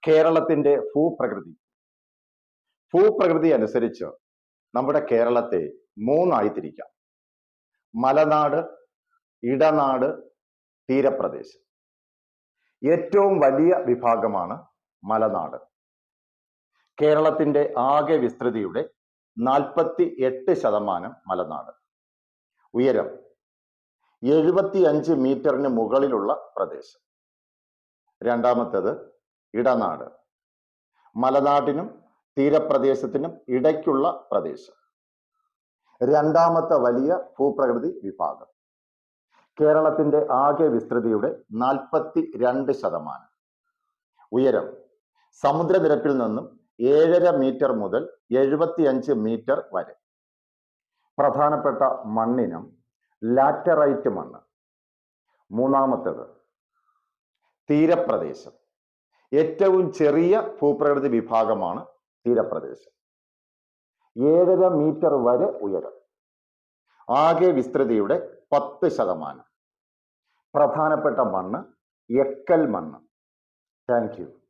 കേരളത്തിന്റെ ഭൂപ്രകൃതി അനുസരിച്ച് നമ്മുടെ കേരളത്തെ മൂന്നായി തിരിക്കാം. മലനാട്, ഇടനാട്, തീരപ്രദേശം. ഏറ്റവും വലിയ വിഭാഗമാണ് മലനാട്. കേരളത്തിന്റെ ആകെ വിസ്തൃതിയുടെ 48% മലനാട്. ഉയരം 75 മീറ്ററിന് മുകളിലുള്ള പ്രദേശം. രണ്ടാമത്തേത് ഇടനാട്. മലനാടിനും തീരപ്രദേശത്തിനും ഇടയ്ക്കുള്ള പ്രദേശം. രണ്ടാമത്തെ വലിയ ഭൂപ്രകൃതി വിഭാഗം. കേരളത്തിന്റെ ആകെ വിസ്തൃതിയുടെ 42%. ഉയരം സമുദ്രനിരപ്പിൽ നിന്നും 7.5 മീറ്റർ മുതൽ 75 മീറ്റർ വരെ. പ്രധാനപ്പെട്ട മണ്ണിനം ലാറ്ററൈറ്റ് മണ്ണ്. മൂന്നാമത്തേത് തീരപ്രദേശം. ഏറ്റവും ചെറിയ ഭൂപ്രകൃതി വിഭാഗമാണ് തീരപ്രദേശം. 7.5 മീറ്റർ വരെ ഉയരം. ആകെ വിസ്തൃതിയുടെ 10%. പ്രധാനപ്പെട്ട മണ്ണ് എക്കൽ മണ്ണ്. Thank you.